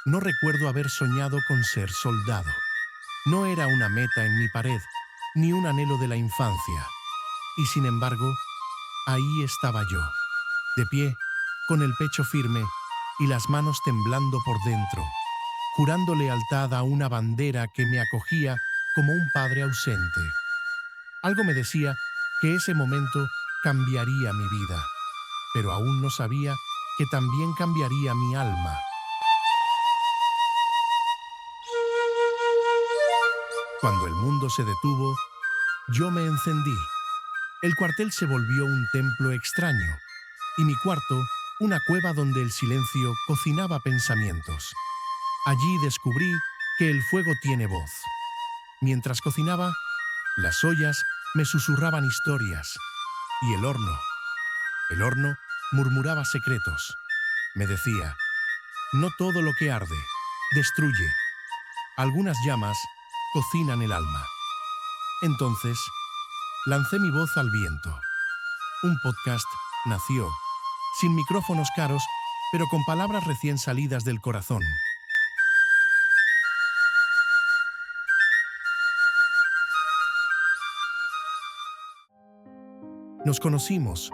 No recuerdo haber soñado con ser soldado. No era una meta en mi pared, ni un anhelo de la infancia. Y sin embargo, ahí estaba yo, de pie, con el pecho firme y las manos temblando por dentro, jurando lealtad a una bandera que me acogía como un padre ausente. Algo me decía que ese momento cambiaría mi vida, pero aún no sabía que también cambiaría mi alma. Cuando el mundo se detuvo, yo me encendí. El cuartel se volvió un templo extraño, y mi cuarto, una cueva donde el silencio cocinaba pensamientos. Allí descubrí que el fuego tiene voz. Mientras cocinaba, las ollas me susurraban historias, y el horno murmuraba secretos. Me decía, no todo lo que arde, destruye. Algunas llamas cocinan el alma. Entonces, lancé mi voz al viento. Un podcast nació, sin micrófonos caros, pero con palabras recién salidas del corazón. Nos conocimos,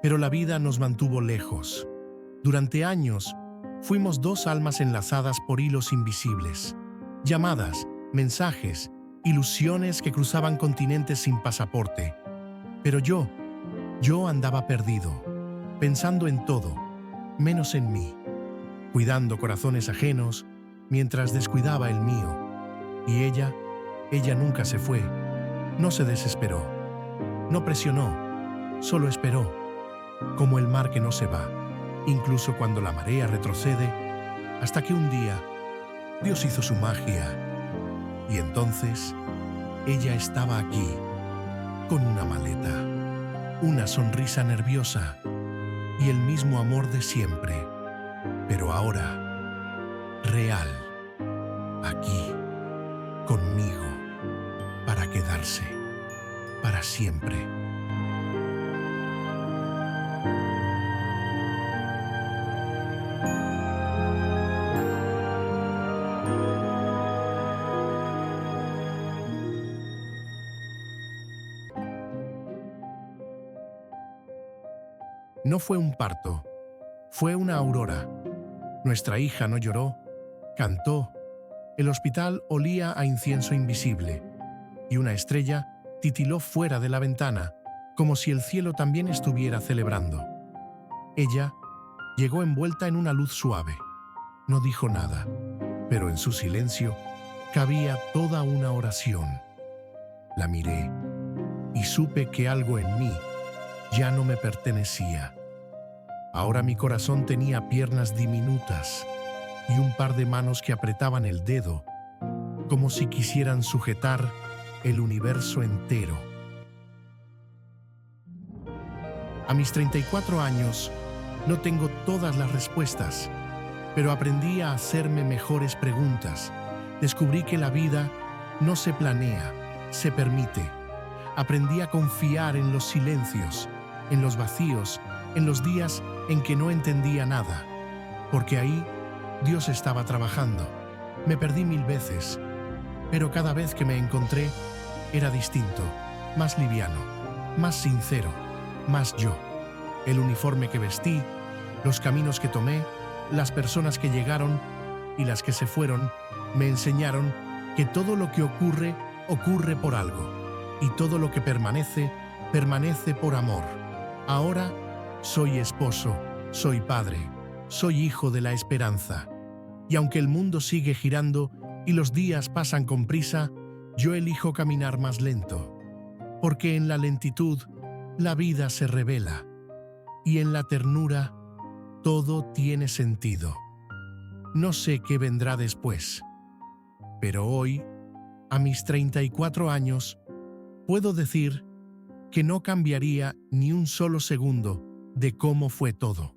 pero la vida nos mantuvo lejos. Durante años, fuimos dos almas enlazadas por hilos invisibles. Llamadas, mensajes, ilusiones que cruzaban continentes sin pasaporte. Pero yo andaba perdido, pensando en todo, menos en mí, cuidando corazones ajenos mientras descuidaba el mío. Y ella nunca se fue, no se desesperó, no presionó, solo esperó, como el mar que no se va, incluso cuando la marea retrocede, hasta que un día Dios hizo su magia. Y entonces ella estaba aquí, con una maleta, una sonrisa nerviosa y el mismo amor de siempre, pero ahora, real, aquí, conmigo, para quedarse, para siempre. No fue un parto, fue una aurora. Nuestra hija no lloró, cantó. El hospital olía a incienso invisible y una estrella titiló fuera de la ventana, como si el cielo también estuviera celebrando. Ella llegó envuelta en una luz suave. No dijo nada, pero en su silencio cabía toda una oración. La miré y supe que algo en mí ya no me pertenecía. Ahora mi corazón tenía piernas diminutas y un par de manos que apretaban el dedo, como si quisieran sujetar el universo entero. A mis 34 años, no tengo todas las respuestas, pero aprendí a hacerme mejores preguntas. Descubrí que la vida no se planea, se permite. Aprendí a confiar en los silencios, en los vacíos, en los días en que no entendía nada, porque ahí Dios estaba trabajando. Me perdí 1000 veces, pero cada vez que me encontré era distinto, más liviano, más sincero, más yo. El uniforme que vestí, los caminos que tomé, las personas que llegaron y las que se fueron, me enseñaron que todo lo que ocurre, ocurre por algo, y todo lo que permanece, permanece por amor. Ahora soy esposo, soy padre, soy hijo de la esperanza. Y aunque el mundo sigue girando y los días pasan con prisa, yo elijo caminar más lento, porque en la lentitud la vida se revela y en la ternura todo tiene sentido. No sé qué vendrá después, pero hoy, a mis 34 años, puedo decir que no cambiaría ni un solo segundo de cómo fue todo.